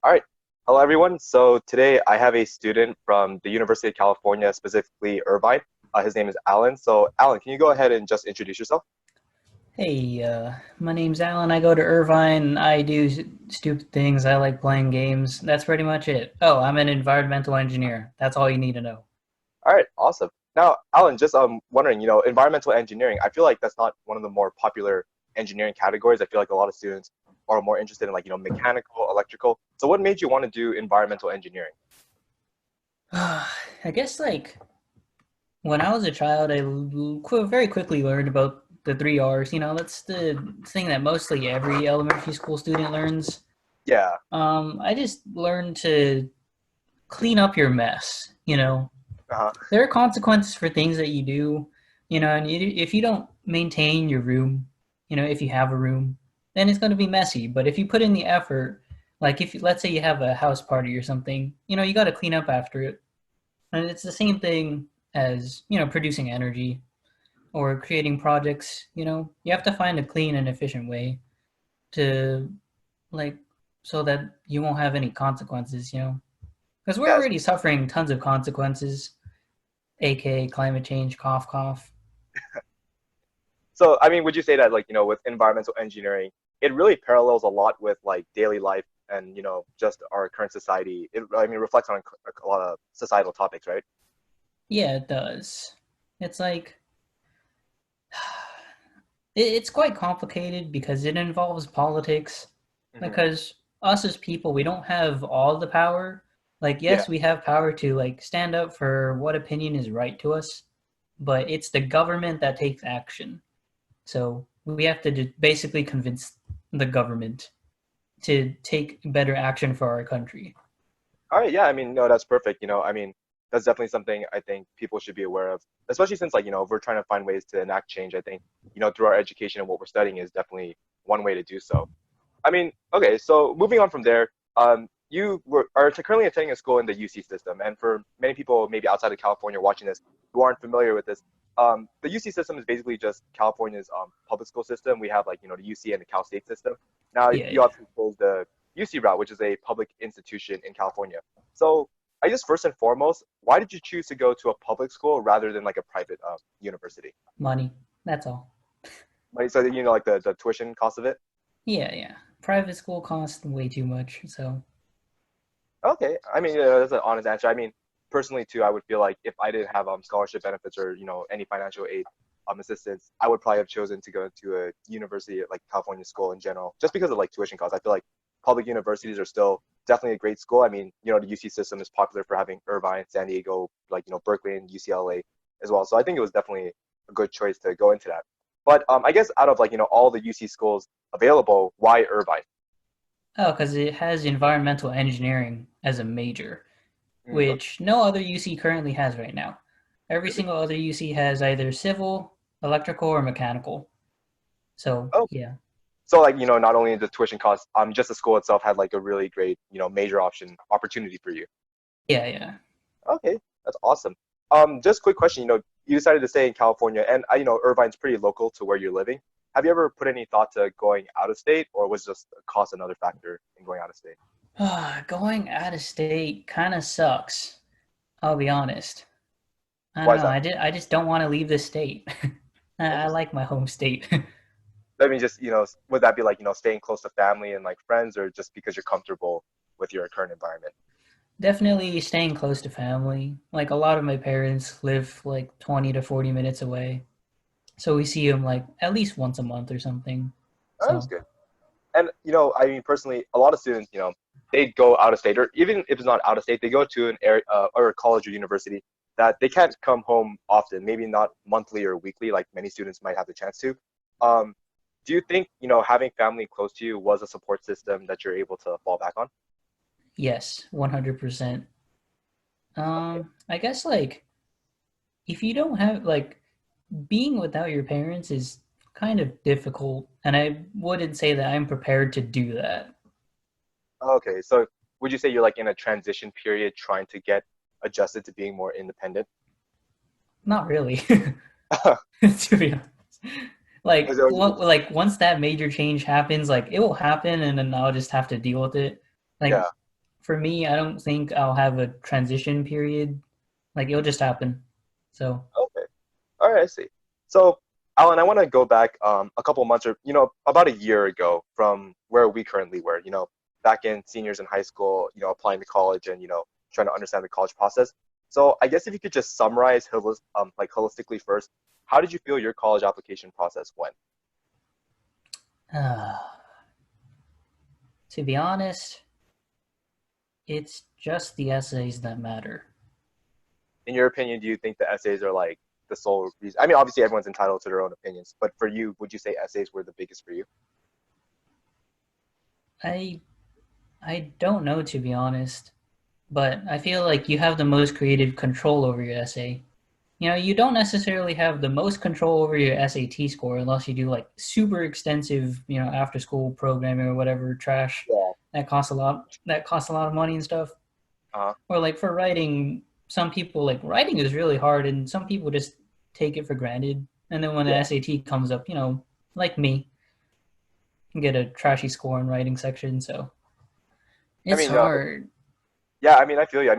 All right. Hello, everyone. So today I have a student from the University of California, specifically Irvine. His name is Alan. So, Alan, can you go ahead and just introduce yourself? Hey, my name's Alan. I go to Irvine. I do stupid things. I like playing games. That's pretty much it. Oh, I'm an environmental engineer. That's all you need to know. All right, awesome. Now, Alan, just wondering, environmental engineering, I feel like that's not one of the more popular engineering categories. I feel like a lot of students are more interested in mechanical, electrical. So what made you want to do environmental engineering? I guess when I was a child, very quickly learned about the three R's. That's the thing that mostly every elementary school student learns. Yeah. I just learned to clean up your mess. Uh-huh. There are consequences for things that you do, and if you don't maintain your room, if you have a room, then it's going to be messy. But if you put in the effort, like if let's say you have a house party or something, you got to clean up after it. And it's the same thing as, producing energy or creating projects. You have to find a clean and efficient way to, like, so that you won't have any consequences, because we're Yes. already suffering tons of consequences, aka climate change, cough, cough. So, I mean, would you say that, with environmental engineering, it really parallels a lot with like daily life and, just our current society? I mean, reflects on a lot of societal topics, right? Yeah, it does. It's like it's quite complicated because it involves politics. Hmm. Because us as people, we don't have all the power. Like, Yeah. yes, we have power to stand up for what opinion is right to us, but it's the government that takes action. So we have to basically convince the government to take better action for our country. All right. Yeah. I mean, no, that's perfect. I mean, that's definitely something I think people should be aware of, especially since, if we're trying to find ways to enact change, I think, through our education and what we're studying is definitely one way to do so. I mean, okay, so moving on from there, are currently attending a school in the UC system, and for many people maybe outside of California watching this who aren't familiar with this, the UC system is basically just California's public school system. We have the UC and the Cal State system. Now Yeah, you yeah. obviously chose the UC route, which is a public institution in California. So I guess first and foremost, why did you choose to go to a public school rather than like a private university? Money. That's all. Right, so like the tuition cost of it. Yeah, yeah. Private school costs way too much, so Okay, I mean, that's an honest answer. I mean, personally too, I would feel like if I didn't have scholarship benefits or any financial aid assistance, I would probably have chosen to go to a university like California school in general, just because of like tuition costs. I feel like public universities are still definitely a great school. I mean, the UC system is popular for having Irvine, San Diego, Berkeley and UCLA as well. So I think it was definitely a good choice to go into that. But I guess out of all the UC schools available, why Irvine? oh, because it has environmental engineering as a major, Okay, which no other UC currently has right now. Every really? single other UC has either civil, electrical, or mechanical. So, Oh, yeah. so not only the tuition costs, just the school itself had like a really great, major opportunity for you. Yeah, yeah. Okay, that's awesome. Just quick question, you decided to stay in California and Irvine's pretty local to where you're living. Have you ever put any thought to going out of state or was just cost another factor in going out of state? Going out of state kind of sucks. I'll be honest. I Why don't is know. that? I just don't want to leave the state. I Interesting. like my home state. I mean, just, would that be like, staying close to family and like friends or just because you're comfortable with your current environment? Definitely staying close to family. Like a lot of my parents live like 20 to 40 minutes away. So we see them like at least once a month or something. Oh, that's So, good. And I mean, personally, a lot of students, they go out of state, or even if it's not out of state, they go to an area or a college or university that they can't come home often. Maybe not monthly or weekly, like many students might have the chance to. Um, do you think having family close to you was a support system that you're able to fall back on? yes, 100%. Okay. I guess if you don't have being without your parents is kind of difficult, and I wouldn't say that I'm prepared to do that. Okay. So would you say you're like in a transition period, trying to get adjusted to being more independent? Not really, Is to be honest. that what you just, Once that major change happens, like it will happen, and then I'll just have to deal with it. Like yeah. for me, I don't think I'll have a transition period. Like it'll just happen. So, Okay. All right, I see. So, Alan, I want to go back a couple months or, about a year ago from where we currently were, back in seniors in high school, applying to college and, trying to understand the college process. So I guess if you could just summarize like holistically first, how did you feel your college application process went? uh, to be honest, it's just the essays that matter. In your opinion, do you think the essays are like the sole reason? I mean, obviously everyone's entitled to their own opinions, but for you, would you say essays were the biggest for you? I I don't know to be honest, but I feel like you have the most creative control over your essay. You don't necessarily have the most control over your SAT score unless you do like super extensive, after school programming or whatever trash Yeah. that costs a lot of money and stuff. Uh-huh. Or like for writing, some people like writing is really hard and some people just take it for granted. And then when the Yeah. SAT comes up, like me, get a trashy score in writing section, so I it's mean, hard. yeah, I mean, I feel you.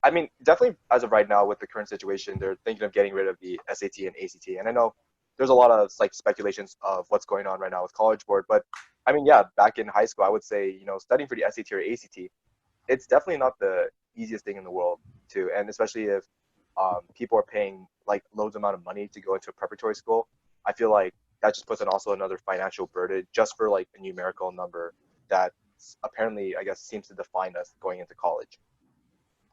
I mean, definitely as of right now with the current situation, they're thinking of getting rid of the SAT and ACT. And I know there's a lot of like speculations of what's going on right now with College Board, but I mean, yeah, back in high school, I would say, studying for the SAT or ACT, it's definitely not the easiest thing in the world to, and especially if people are paying like loads amount of money to go into a preparatory school, I feel like that just puts an also another financial burden just for like a numerical number that apparently, I guess, seems to define us going into college.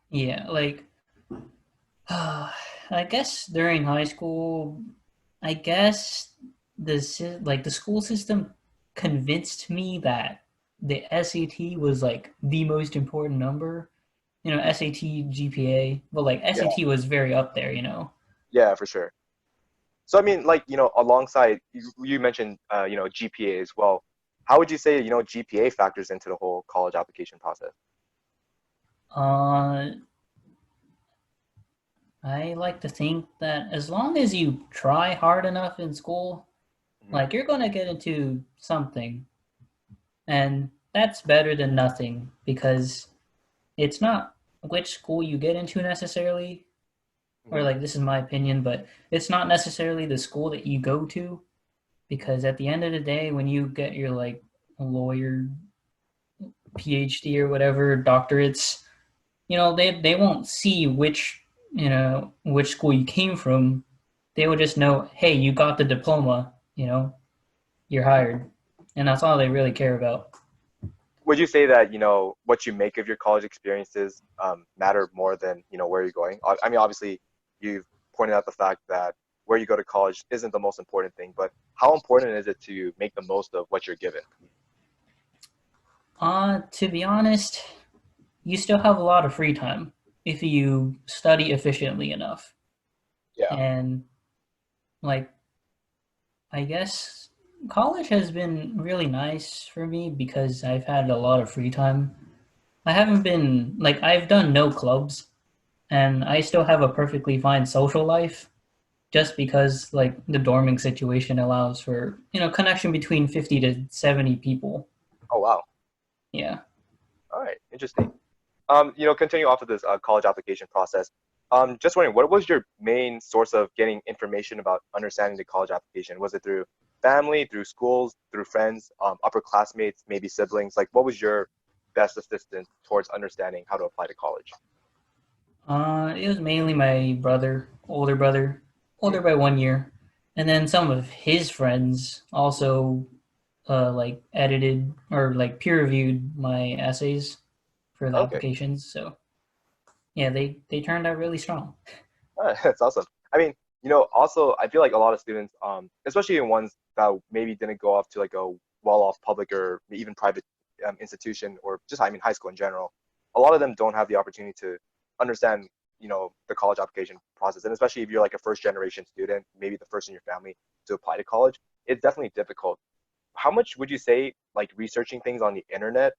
Yeah, like I guess during high school, I guess the school system convinced me that the SAT was like the most important number. SAT, GPA, but like Yeah, SAT was very up there. yeah, for sure. So I mean, like, alongside you mentioned, GPA as well. How would you say, GPA factors into the whole college application process? Uh, I like to think that as long as you try hard enough in school, Hmm. like you're gonna get into something, and that's better than nothing because it's not which school you get into necessarily, or Hmm. like this is my opinion, but it's not necessarily the school that you go to because at the end of the day, when you get your like lawyer, PhD or whatever doctorates, they won't see which school you came from. They will just know, hey, you got the diploma, you're hired, and that's all they really care about. Would you say that, what you make of your college experiences matter more than, where you're going? I mean, obviously, you've pointed out the fact that where you go to college isn't the most important thing, but how important is it to make the most of what you're given? To be honest, you still have a lot of free time if you study efficiently enough. Yeah. And like I guess college has been really nice for me because I've had a lot of free time. I haven't been like I've done no clubs and I still have a perfectly fine social life just because like the dorming situation allows for, connection between 50 to 70 people. Oh, wow. Yeah. All right. Interesting. Continue off of this college application process. Just wondering, what was your main source of getting information about understanding the college application? Was it through family, through schools, through friends, upper classmates, maybe siblings? Like, what was your best assistance towards understanding how to apply to college? It was mainly my brother, Hmm. older by 1 year, and then some of his friends also like edited or like peer reviewed my essays for the Okay. applications. So yeah, they turned out really strong. All right. That's awesome. I mean, also, I feel like a lot of students, especially in ones that maybe didn't go off to like a well-off public or even private institution or just, I mean, high school in general, a lot of them don't have the opportunity to understand, the college application process. And especially if you're like a first generation student, maybe the first in your family to apply to college, it's definitely difficult. How much would you say like researching things on the internet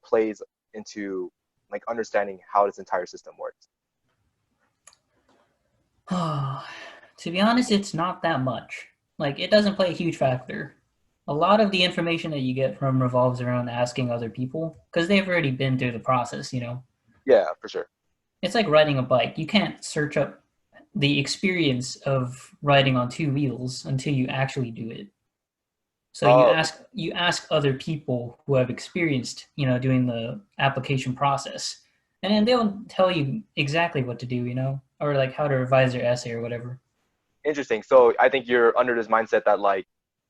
plays into like understanding how this entire system works? To be honest, it's not that much. Like it doesn't play a huge factor. a lot of the information that you get from revolves around asking other people because they've already been through the process, you know. Yeah, for sure. It's like riding a bike. You can't search up the experience of riding on two wheels until you actually do it. So Oh, you ask other people who have experienced, you know, doing the application process. And then they'll tell you exactly what to do, you know, or like how to revise their essay or whatever. interesting. So I think you're under this mindset that like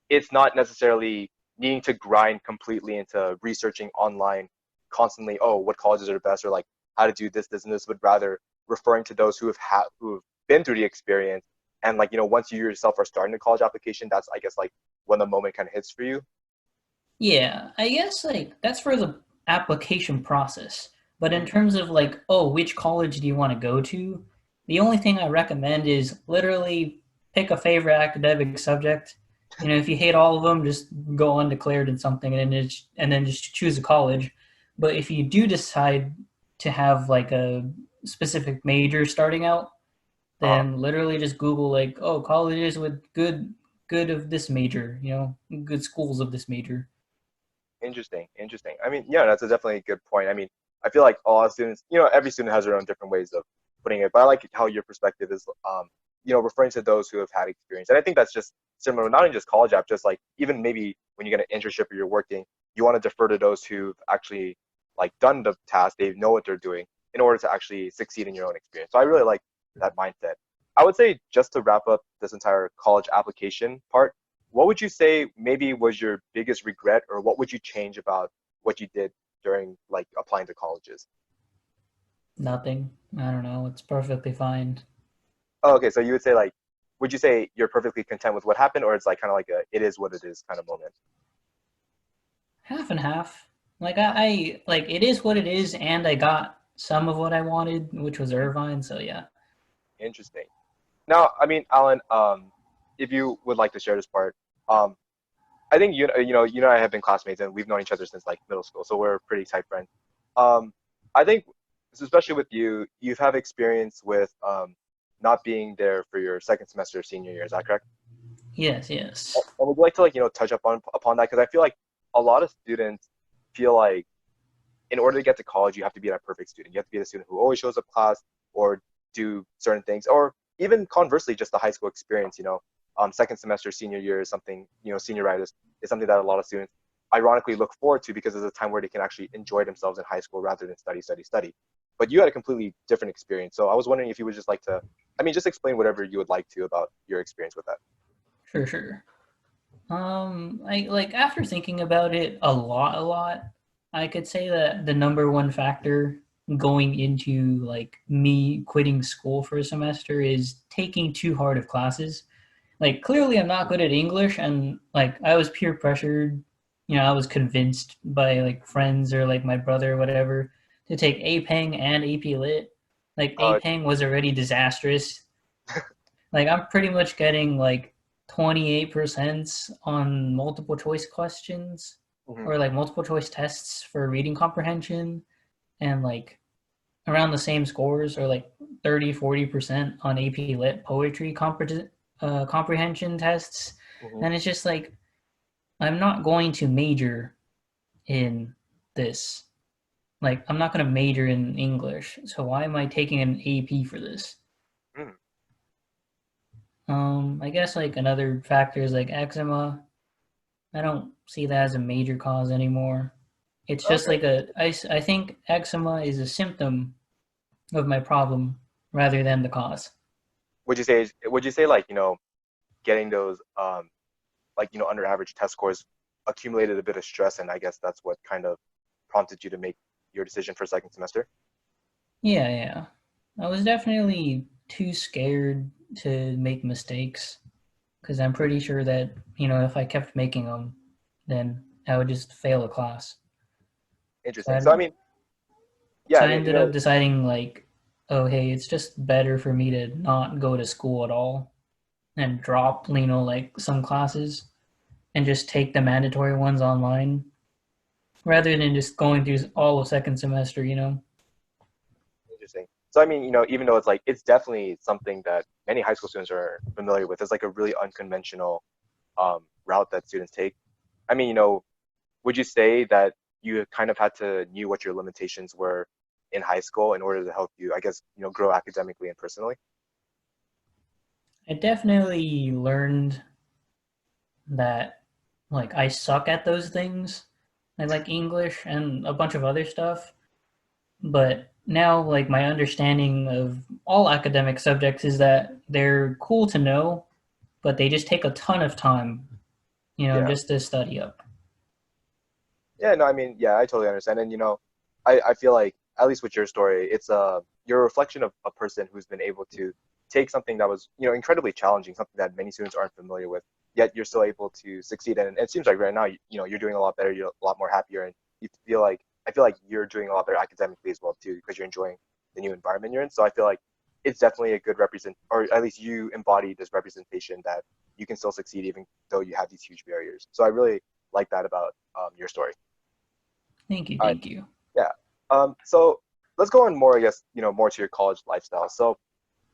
it's not necessarily needing to grind completely into researching online constantly, oh, what colleges are the best or like how to do this, this, and this, but rather referring to those who have been through the experience and like, once you yourself are starting a college application, that's I guess like when the moment kind of hits for you. Yeah, I guess like that's for the application process. But in Mhm. terms of like, oh, which college do you want to go to? The only thing I recommend is literally pick a favorite academic subject. You know, if you hate all of them, just go undeclared in something and then just choose a college. But if you do decide to have like a specific major starting out, Uh-huh. then literally just Google like, oh, colleges with good of this major, you know, good schools of this major. Interesting, interesting. I mean, yeah, that's a definitely a good point. I mean, I feel like a lot of students, every student has their own different ways of putting it, but I like how your perspective is, referring to those who have had experience. And I think that's just similar, not in just college app, just like even maybe when you get an internship or you're working, you want to defer to those who've actually like done the task, they know what they're doing in order to actually succeed in your own experience. So I really like that mindset. I would say just to wrap up this entire college application part, what would you say maybe was your biggest regret, or what would you change about what you did during like applying to colleges? Nothing. I don't know. It's perfectly fine. Oh, okay, so you would say like, would you say you're perfectly content with what happened, or it's like kind of like a it is what it is kind of moment? Half and half. Like I like it is what it is, and I got some of what I wanted, which was Irvine. So yeah. Interesting. Now, I mean, Alan, if you would like to share this part, um, I think you and I have been classmates, and we've known each other since like middle school, so we're pretty tight friends. Um, I think, especially with you, you've have experience with not being there for your second semester senior year. Is that correct? Yes, yes. I would like to like touch upon that because I feel like a lot of students feel like in order to get to college, you have to be that perfect student. You have to be the student who always shows up class or do certain things, or even conversely, just the high school experience. Second semester senior year is something, senioritis is something that a lot of students ironically look forward to because it's a time where they can actually enjoy themselves in high school rather than study, study, study. But you had a completely different experience. So I was wondering if you would just like to, I mean, just explain whatever you would like to about your experience with that. Sure, sure. I like after thinking about it a lot, I could say that the number one factor going into like me quitting school for a semester is taking too hard of classes. Like clearly I'm not good at English and like I was peer pressured, you know, I was convinced by like friends or like my brother or whatever to take APeng and AP Lit. Like Uh, APeng was already disastrous. Like I'm pretty much getting like 28% on multiple choice questions mhm. or like multiple choice tests for reading comprehension and like around the same scores or like 30-40% on AP Lit poetry comprehension tests. Mhm. And it's just like I'm not going to major in this. Like I'm not going to major in English. So why am I taking an AP for this? Mm. I guess like another factor is like eczema. I don't see that as a major cause anymore. It's just Okay. like I think eczema is a symptom of my problem rather than the cause. Would you say like, getting those like, under average test scores accumulated a bit of stress, and I guess that's what kind of prompted you to make your decision for second semester? Yeah, yeah. I was definitely too scared to make mistakes because I'm Mm. pretty sure that, you know, if I kept making them, then I would just fail a class. So Interesting. So I I, mean, yeah, so I I mean, ended up deciding like, oh, hey, it's just better for me to not go to school at all and drop, you know, like some classes and just take the mandatory ones online rather than just going through all of second semester, you know? interesting. So I mean, even though it's like it's definitely something that many high school students are familiar with, it's like a really unconventional route that students take. I mean, would you say that you kind of had to knew what your limitations were in high school in order to help you, I guess, grow academically and personally? I definitely learned that like I suck at those things. I like English and a bunch of other stuff, but now like my understanding of all academic subjects is that they're cool to know, but they just take a ton of time, Yeah. just to study up. Yeah, no, I mean, yeah, I totally understand. And I feel like at least with your story, it's you're a reflection of a person who's been able to take something that was, incredibly challenging, something that many students aren't familiar with, yet you're still able to succeed. And it seems like right now, you're doing a lot better, you're a lot more happier, and you feel like I feel like you're doing a lot better academically as well too, because you're enjoying the new environment you're in. So I feel like it's definitely a good represent, or at least you embody this representation that you can still succeed even though you have these huge barriers. So I really like that about your story. Thank you, All right. thank you. Yeah. So let's go on more, I guess, more to your college lifestyle. So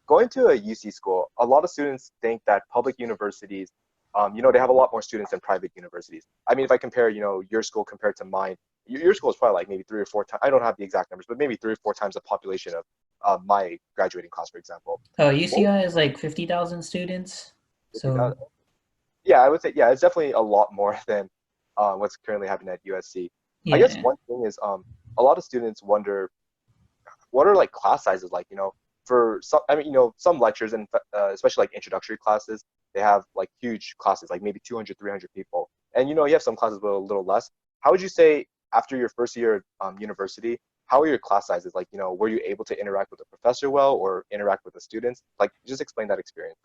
going to a UC school, a lot of students think that public universities, they have a lot more students than private universities. I mean, if I compare, your school compared to mine, your school is probably like maybe 3 or 4 times, I don't have the exact numbers, but maybe 3 or 4 times the population of my graduating class, for example. Oh, What UCI is like 50,000 students. would you think? So, Yeah, I would say, yeah, it's definitely a lot more than what's currently happening at USC. I guess yeah. one thing is a lot of students wonder what are like class sizes like, for some, I mean, some lectures and especially like introductory classes, they have like huge classes, like maybe 200, 300 people. And, you have some classes with a little less. How would you say after your first year at university, how are your class sizes? Like, were you able to interact with the professor well or interact with the students? Like, just explain that experience.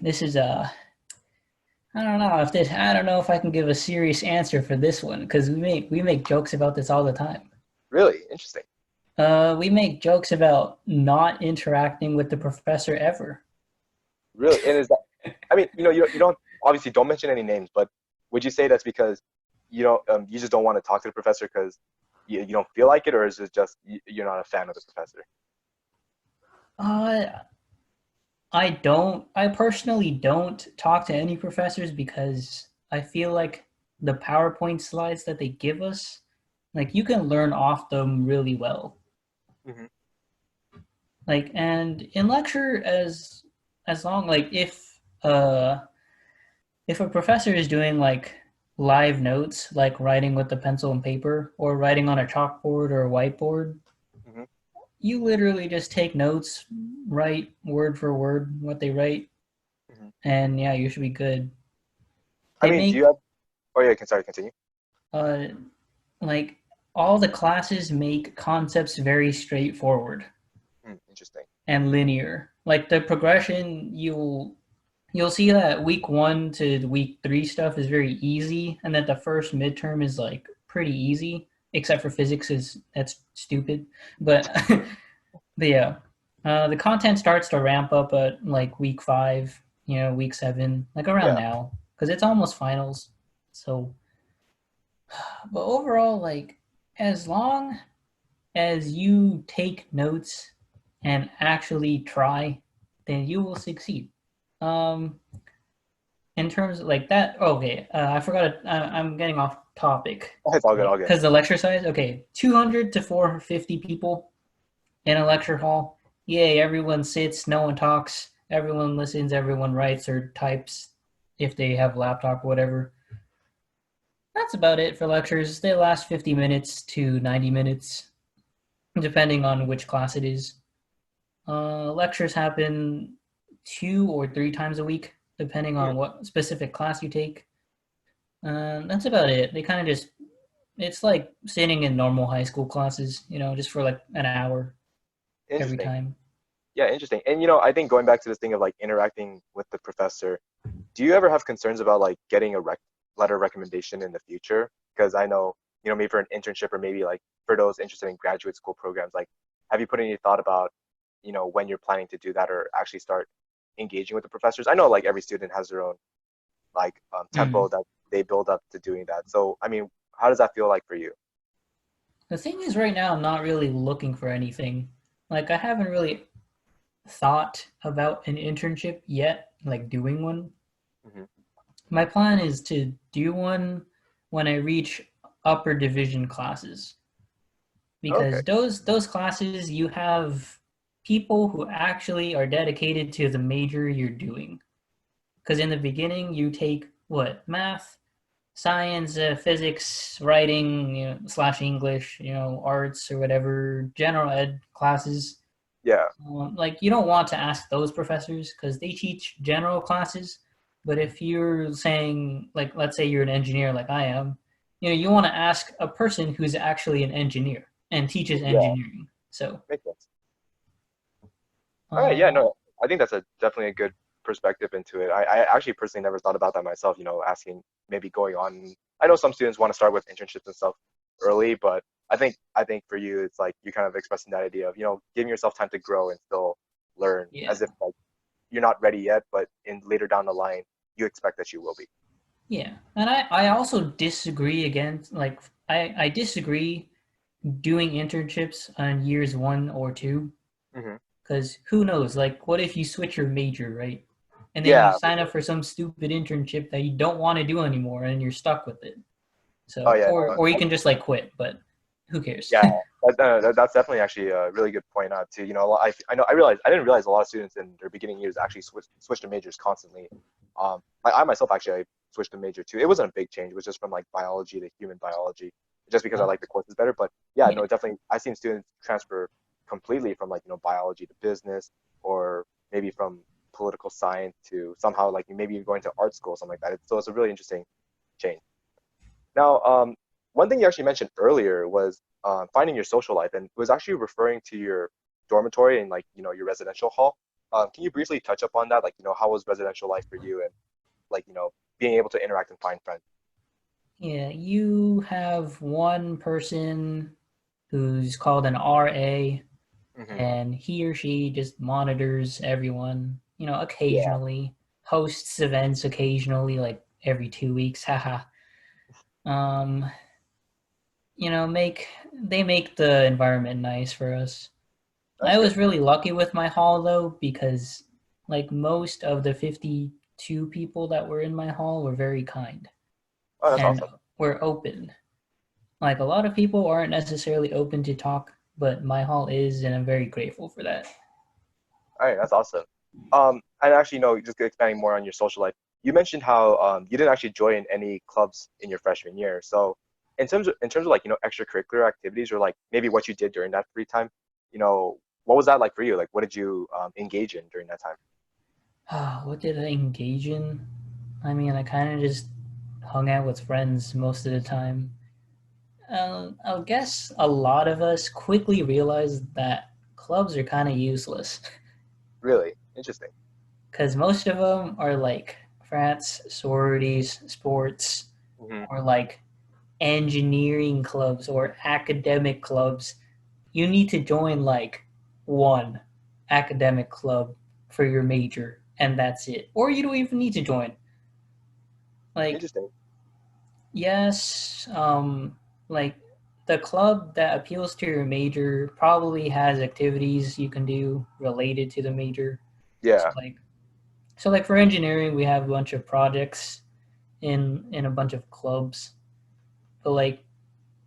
This is I don't know if this. I don't know if I can give a serious answer for this one because we make jokes about this all the time. Really interesting. We make jokes about not interacting with the professor ever. Really. And is that, I mean, you don't obviously don't mention any names, but would you say that's because you just don't want to talk to the professor because you don't feel like it, or is it just you're not a fan of the professor? Uh, I personally don't talk to any professors because I feel like the PowerPoint slides that they give us, like you can learn off them really well. Hmm. Like, and in lecture, as long like uh if a professor is doing like live notes, like writing with the pencil and paper or writing on a chalkboard or a whiteboard, Hmm. you literally just take notes, write word for word what they write, Hmm. and yeah, you should be good. I They mean, do you make have? Oh yeah, sorry, continue. uh like all the classes make concepts very straightforward Interesting. and linear. Like the progression, you'll see that week 1 to week 3 stuff is very easy, and that the first midterm is like pretty easy, except for physics is that's stupid. But but yeah, the content starts to ramp up at like week 5, week 7, like around Yeah, now, because it's almost finals. So, but overall, like as long as you take notes and actually try, then you will succeed. Um, in terms of like that, okay, I forgot. I'm getting off topic. it's all good, all Like, good. because the lecture size, okay, 200 to 450 people in a lecture hall. Yay! Everyone sits, no one talks, everyone listens, everyone writes or types if they have a laptop or whatever. That's about it for lectures. They last 50 minutes to 90 minutes, depending on which class it is. Lectures happen 2 or 3 times a week, depending Hmm. on what specific class you take. That's about it. They kind of just, it's like sitting in normal high school classes, just for like an hour every Interesting. time. Yeah, interesting. And I think going back to this thing of like interacting with the professor, do you ever have concerns about like getting a letter of recommendation in the future? Because I know, maybe for an internship or maybe like for those interested in graduate school programs, like have you put any thought about, when you're planning to do that or actually start engaging with the professors? I know like every student has their own like tempo Mm. that they build up to doing that. So, I mean, how does that feel like for you? The thing is, right now, I'm not really looking for anything. Like, I haven't really thought about an internship yet, like doing one. Hmm. My plan is to do one when I reach upper division classes, Okay. because those classes you have people who actually are dedicated to the major you're doing. Because in the beginning you take what, math, science, physics, writing, slash English, arts or whatever, general ed classes. Yeah. Like you don't want to ask those professors because they teach general classes. But if you're saying, like, let's say you're an engineer like I am, you want to ask a person who's actually an engineer and teaches Yeah. engineering. So, Makes sense. All right. Yeah. uh, No, I think that's a definitely a good perspective into it. I actually personally never thought about that myself. Asking maybe going on. I know some students want to start with internships and stuff early, but I think for you, it's like you're kind of expressing that idea of giving yourself time to grow and still learn, yeah, as if like you're not ready yet, but in later down the line, you expect that you will be. yeah. And I also disagree against, like, I disagree doing internships on years 1 or 2. Hmm. Because who knows? Like, what if you switch your major, right? And then you Yeah, for sign up sure. for some stupid internship that you don't want to do anymore, and you're stuck with it. Oh So, yeah, no, or you can just like quit, but who cares? yeah, that's definitely actually a really good point out too. I didn't realize a lot of students in their beginning years actually switch to majors constantly. I myself actually I switched to major too. It wasn't a big change. It was just from like biology to human biology, just because I like the courses better. But yeah, Yeah, no, definitely I've seen students transfer completely from like biology to business, or maybe from political science to somehow like maybe you're going to art school, something like that. So it's a really interesting change. Now, one thing you actually mentioned earlier was finding your social life, and it was actually referring to your dormitory and like your residential hall. Can you briefly touch upon that? Like, how was residential life for you, and like being able to interact and find friends? yeah. You have one person who's called an RA, Hmm. and he or she just monitors everyone. Yeah, Occasionally hosts events, occasionally like every 2 weeks. Haha. Um, make they make the environment nice for us. that's I good. was really lucky with my hall though, because like most of the 52 people that were in my hall were very kind Oh, that's and awesome. were open. Like a lot of people aren't necessarily open to talk, but my hall is, and I'm very grateful for that. All right, that's awesome. And actually, just expanding more on your social life, you mentioned how you didn't actually join any clubs in your freshman year. So, in terms of like extracurricular activities or like maybe what you did during that free time, what was that like for you? Like, what did you engage in during that time? What did I engage in? I mean, I kind of just hung out with friends most of the time. I guess a lot of us quickly realized that clubs are kind of useless Really interesting. because most of them are like frats, sororities, sports, Hmm. or like engineering clubs or academic clubs. You need to join like one academic club for your major, and that's it. Or you don't even need to join. Like, Interesting. yes, like the club that appeals to your major probably has activities you can do related to the major. So Yeah. like so like for engineering we have a bunch of projects in a bunch of clubs. But like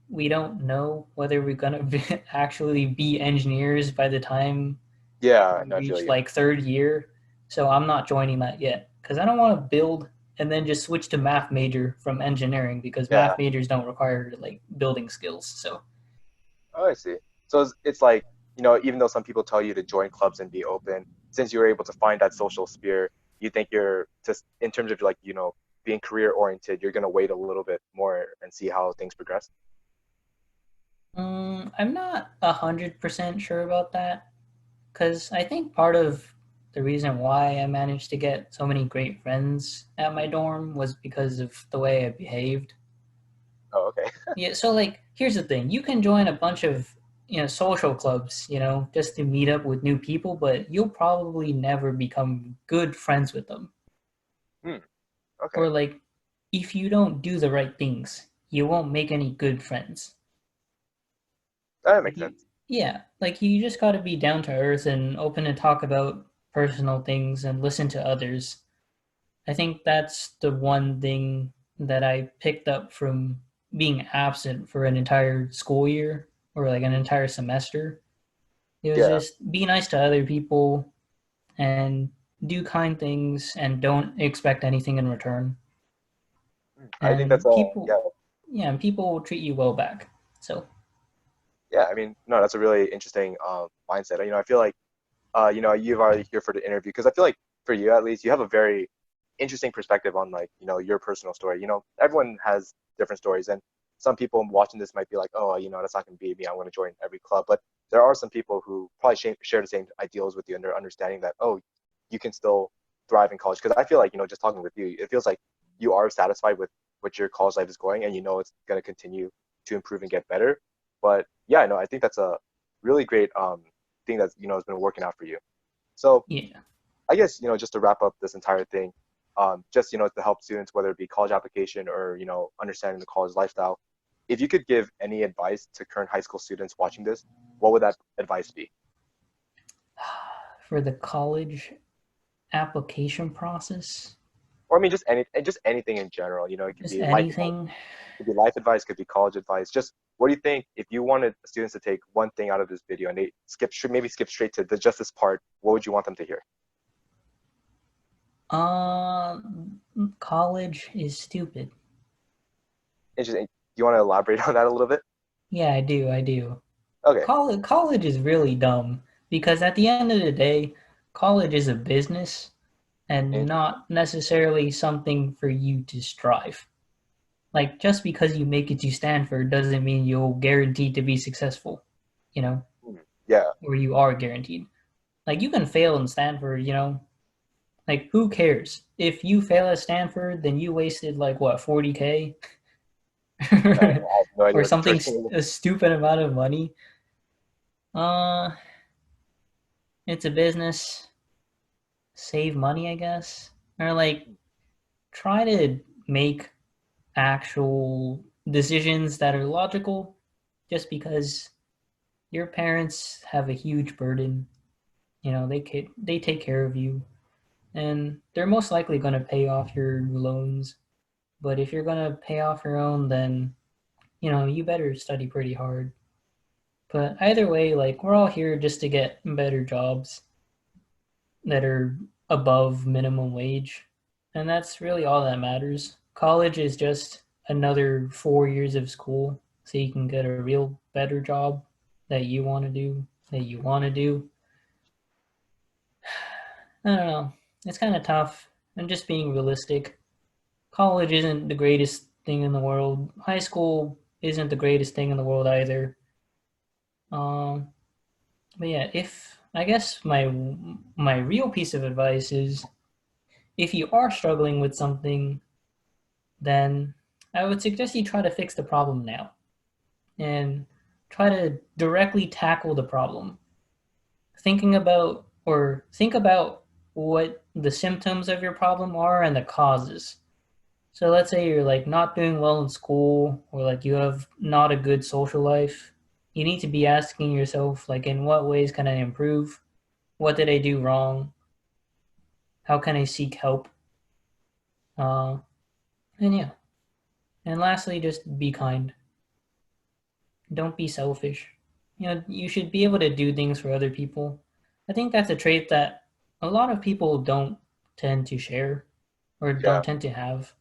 we don't know whether we're gonna actually be engineers by the time Yeah. we No, I feel reach you. like third year. So I'm not joining that yet because I don't want to build and then just switch to math major from engineering, because Yeah. math majors don't require like building skills. So Oh, I see. So it's like, even though some people tell you to join clubs and be open, since you're able to find that social sphere, you think you're just in terms of like, being career oriented, you're gonna wait a little bit more and see how things progress. I'm not 100% sure about that, because I think part of the reason why I managed to get so many great friends at my Mhm. dorm was because of the way I behaved. Oh, okay. Yeah, so like here's the thing. You can join a bunch of, social clubs, just to meet up with new people, but you'll probably never become good friends with them. Hmm. Okay. Or like if you don't do the right things, you won't make any good friends. That Like makes sense. yeah, like you just got to be down to earth and open to talk about personal things and listen to others. I think that's the one thing that I picked up from being absent for an entire school year or like an entire semester. It was Yeah, just be nice to other people and do kind things and don't expect anything in return. I think that's And people, yeah. yeah, and people will treat you well back. So, Yeah, I mean, no, that's a really interesting mindset. I feel like you've already here for the interview because I feel like for you at least, you have a very interesting perspective on like, your personal story. Everyone has different stories, and some people watching this might be like, oh, that's not going to be me. I'm going to join every club. But there are some people who probably share the same ideals with you, and they're understanding that, oh, you can still thrive in college. Because I feel like, just talking with you, it feels like you are satisfied with what your college life is going, and it's going to continue to improve and get better. But yeah, I think that's a really great thing that has been working out for you. So yeah. I guess just to wrap up this entire thing, just to help students, whether it be college application or understanding the college lifestyle, if you could give any advice to current high school students watching this, what would that advice be? For the college application process, Or I mean, just anything in general. It could just be life advice, anything. could be life advice, could be college advice. Just what do you think if you wanted students to take one thing out of this video and they maybe skip straight to the just this part, what would you want them to hear? Uh, College is stupid. Interesting. Do you want to elaborate on that a little bit? Yeah, I do. I do. Okay. College is really dumb because at the end of the day, college is a business and not necessarily something for you to strive. Like just because you make it to Stanford doesn't mean you'll guaranteed to be successful, you know, Yeah. or you are guaranteed. Like you can fail in Stanford, like who cares? If you fail at Stanford, then you wasted like what, 40K I have no idea or what the something tuition. a stupid amount of money. Uh, it's a business. Save money, I guess, or like try to make actual decisions that are logical just because your parents have a huge burden. They take care of you and they're most likely going to pay off your loans. But if you're going to pay off your own, then you better study pretty hard. But either way, like we're all here just to get better jobs that are above minimum wage. And that's really all that matters. College is just another 4 years of school so you can get a real better job that you want to do, that you want to do. I don't know. It's kind of tough. I'm just being realistic. College isn't the greatest thing in the world. High school isn't the greatest thing in the world either. Um, but yeah, if I guess my real piece of advice is if you are struggling with something, then I would suggest you try to fix the problem now and try to directly tackle the problem. Think about what the symptoms of your problem are and the causes. So let's say you're like not doing well in school or like you have not a good social life. You need to be asking yourself like in what ways can I improve? What did I do wrong? How can I seek help? Uh, and yeah. And lastly, just be kind. Don't be selfish. You should be able to do things for other people. I think that's a trait that a lot of people don't tend to share or Yeah. don't tend to have.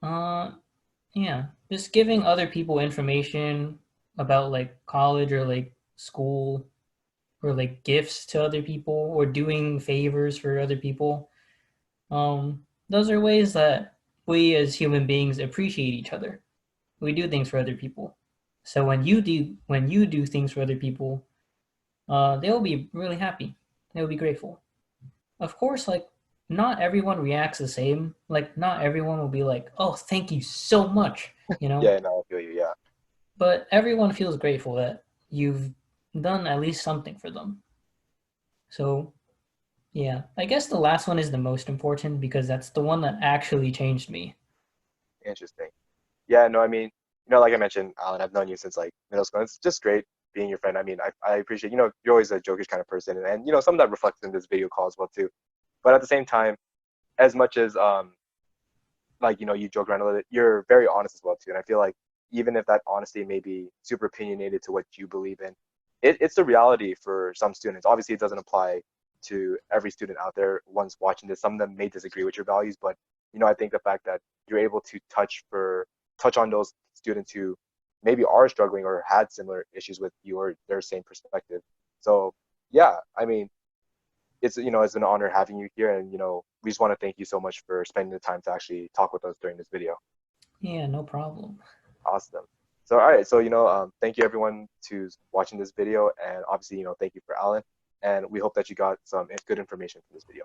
Uh, yeah, just giving other people information about like college or like school or like gifts to other people or doing favors for other people. Those are ways that we as human beings appreciate each other. We do things for other people. So when you do things for other people, they'll be really happy. They'll be grateful. Of course, like not everyone reacts the same. Like not everyone will be like, "Oh, thank you so much," you know. Yeah, no, I feel you. Yeah. But everyone feels grateful that you've done at least something for them. So yeah, I guess the last one is the most important because that's the one that actually changed me. Interesting. Yeah, no, I mean, like I mentioned, Alan, I've known you since like middle school. It's just great being your friend. I mean, I appreciate, you're always a jokish kind of person, and some of that reflects in this video call as well too. But at the same time, as much as like, you joke around a little bit, you're very honest as well too. And I feel like even if that honesty may be super opinionated to what you believe in, it's the reality for some students. Obviously, it doesn't apply to every student out there. One's watching this, some of them may disagree with your values, but I think the fact that you're able to touch on those students who maybe are struggling or had similar issues with you or their same perspective. So yeah, I mean, it's an honor having you here, and we just want to thank you so much for spending the time to actually talk with us during this video. Yeah, no problem. Awesome. So all right, so thank you everyone to watching this video, and obviously thank you for Alan, and we hope that you got some good information from this video.